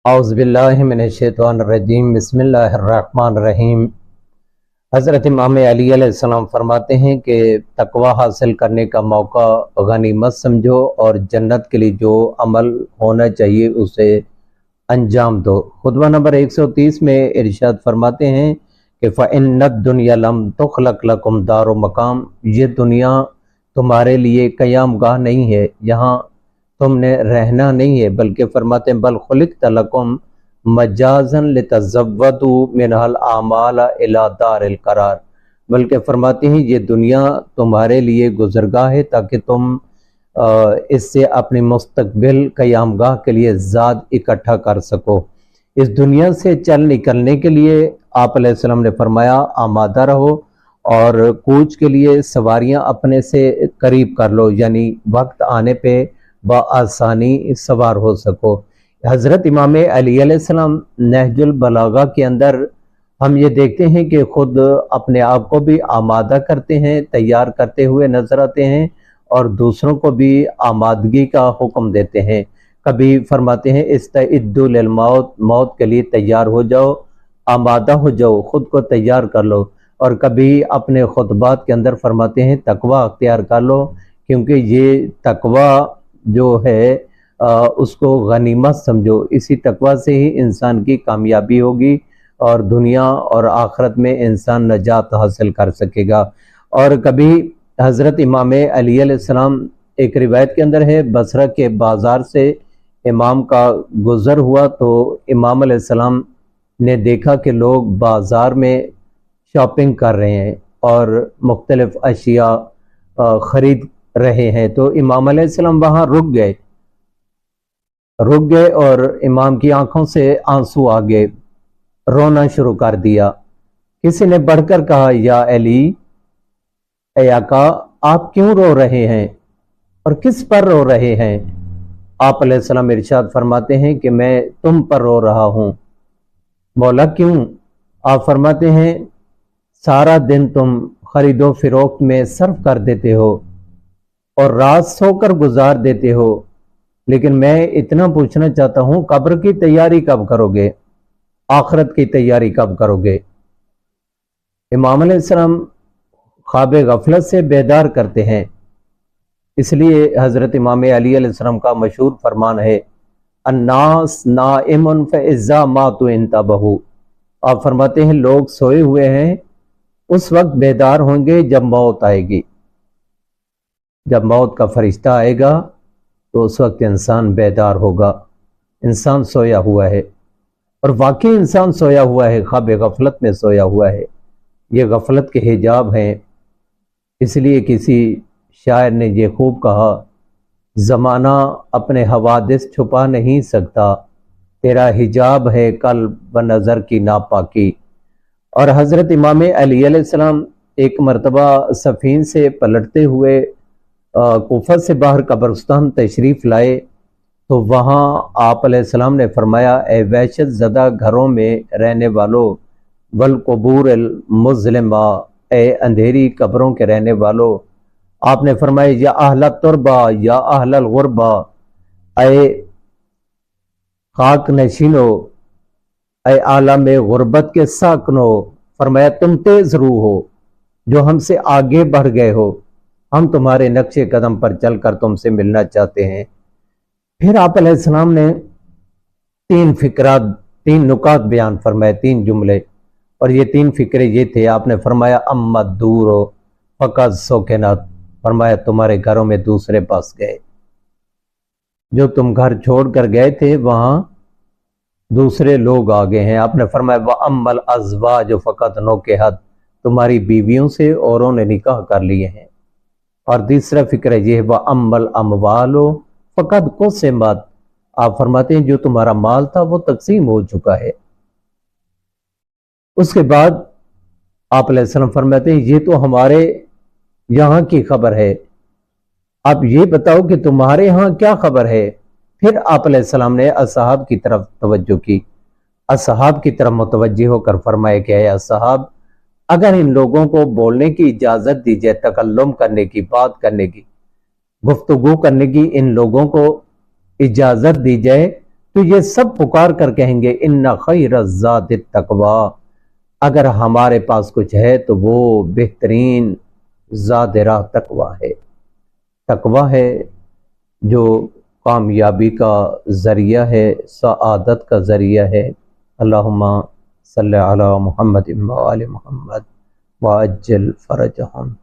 औज़ुबिल्लाहिमिनश्शैतानिर्रजीम बिस्मिल्लाहिर्रहमानिर्रहीम। हज़रत इमाम अली अलैहिस्सलाम फरमाते हैं कि तकवा हासिल करने का मौका गनीमत समझो और जन्नत के लिए जो अमल होना चाहिए उसे अंजाम दो। खुतबा नंबर 130 में इरशाद फरमाते हैं कि फ़इन्नद दुनिया लम तुख़लक़ लकुम दारो मकाम, ये दुनिया तुम्हारे लिए क़यामगाह नहीं है, यहाँ तुमने रहना नहीं है, बल्कि फरमाते हैं बल खुलिक़्त लकुम मजाजन लितज़व्वदू मिनहल आमाल इला दारिल करार, बल्कि फरमाते हैं ये दुनिया तुम्हारे लिए गुज़रगाह है ताकि तुम इससे अपनी मुस्तकबिल क़यामगाह के लिए ज़ाद इकट्ठा कर सको। इस दुनिया से चल निकलने के लिए आप अलैहिस्सलाम ने फरमाया आमादा रहो और कूच के लिए सवारियां अपने से करीब कर लो, यानी वक्त आने पे बआसानी सवार हो सको। हज़रत इमाम अली अलैहिस्सलाम नहजुल बलागा के अंदर हम ये देखते हैं कि खुद अपने आप को भी आमादा करते हैं, तैयार करते हुए नजर आते हैं और दूसरों को भी आमादगी का हुक्म देते हैं। कभी फरमाते हैं इस्तइद्दु लिल मौत, मौत के लिए तैयार हो जाओ, आमादा हो जाओ, खुद को तैयार कर लो। और कभी अपने खुतबात के अंदर फरमाते हैं तकवा अख्तियार कर लो, क्योंकि ये तकवा जो है उसको गनीमत समझो। इसी तकवा से ही इंसान की कामयाबी होगी और दुनिया और आखिरत में इंसान नजात हासिल कर सकेगा। और कभी हज़रत इमाम अली अलैहिस्सलाम, एक रिवायत के अंदर है, बसरा के बाज़ार से इमाम का गुज़र हुआ तो इमाम अलैहिस्सलाम ने देखा कि लोग बाज़ार में शॉपिंग कर रहे हैं और मुख्तलिफ अशिया ख़रीद रहे हैं। तो इमाम अलैहिस्सलाम वहाँ रुक गए और इमाम की आंखों से आंसू आ गए, रोना शुरू कर दिया। किसी ने बढ़कर कहा या अली, ए आका, आप क्यों रो रहे हैं और किस पर रो रहे हैं? आप अलैहिस्सलाम इरशाद फरमाते हैं कि मैं तुम पर रो रहा हूँ। मौला क्यों? आप फरमाते हैं सारा दिन तुम खरीदो फिरोख्त में सर्फ कर देते हो और रात सोकर गुजार देते हो, लेकिन मैं इतना पूछना चाहता हूँ कब्र की तैयारी कब करोगे, आखिरत की तैयारी कब करोगे? इमाम अलैहिस्सलाम ख्वाब गफलत से बेदार करते हैं। इसलिए हज़रत इमाम अली अलैहिस्सलाम का मशहूर फरमान है अन्नास नाइमुन फ़इज़्ज़ा मातू इंतबहू। आप फरमाते हैं लोग सोए हुए हैं, उस वक्त बेदार होंगे जब मौत आएगी। जब मौत का फरिश्ता आएगा तो उस वक्त इंसान बेदार होगा। इंसान सोया हुआ है और वाकई इंसान सोया हुआ है, ख्वाब गफलत में सोया हुआ है। ये गफलत के हिजाब हैं। इसलिए किसी शायर ने ये खूब कहा, ज़माना अपने हवादिस छुपा नहीं सकता, तेरा हिजाब है कल्ब व नज़र की नापाकी। और हज़रत इमाम अली अलैहिस्सलाम एक मरतबा सफ़ीन से पलटते हुए कूफा से बाहर कब्रिस्तान तशरीफ़ लाए तो वहाँ आप अलैहिस्सलाम ने फरमाया ए वहशत ज़दा घरों में रहने वालों, वल कुबूर मुज़लिमा, ए अंधेरी कब्रों के रहने वालों। आपने फरमाया या अहल तुरबा या अहल गुरबा, ए खाक नशीनो, ए आलम गुरबत के साकनो। फरमाया तुम तेज रूह हो जो हमसे आगे बढ़ गए हो, हम तुम्हारे नक्शे कदम पर चलकर तुमसे मिलना चाहते हैं। फिर आप अलैहिस्सलाम ने तीन नुकात बयान फरमाए, 3 जुमले, और ये 3 फिक्रे ये थे। आपने फरमाया अम्मा दूर हो फ़क़द सोकेनात, फरमाया तुम्हारे घरों में दूसरे बस गए, जो तुम घर छोड़ कर गए थे वहां दूसरे लोग आ गए हैं। आपने फरमाया व अम्मल अज़वाज फ़क़द नोकेहत, तुम्हारी बीवियों से औरों ने निकाह कर लिए हैं। और तीसरा फिक्र ये है व अम्मल अमवालो फ़क़द कुसिमत, आप फरमाते हैं जो तुम्हारा माल था वो तकसीम हो चुका है। उसके बाद आप अलैहिस्सलाम फरमाते हैं ये तो हमारे यहाँ की खबर है, आप ये बताओ कि तुम्हारे यहाँ क्या खबर है? फिर आप अलैहिस्सलाम ने असहाब की तरफ तवज्जो की। असहाब की तरफ मुतवज्जे होकर फरमाया कि असहाब, अगर इन लोगों को बोलने की इजाजत दी जाए, तकल्लुम करने की, बात करने की, गुफ्तगू करने की इन लोगों को इजाजत दी जाए تو یہ سب پکار کر کہیں گے ان خیر الزاد التقوی، اگر ہمارے پاس کچھ ہے تو وہ بہترین زاد راہ تقوی ہے۔ تقوی ہے جو کامیابی کا ذریعہ ہے، سعادت کا ذریعہ ہے۔ اللہم صلی علی محمد و آل محمد وعجل فرجہم۔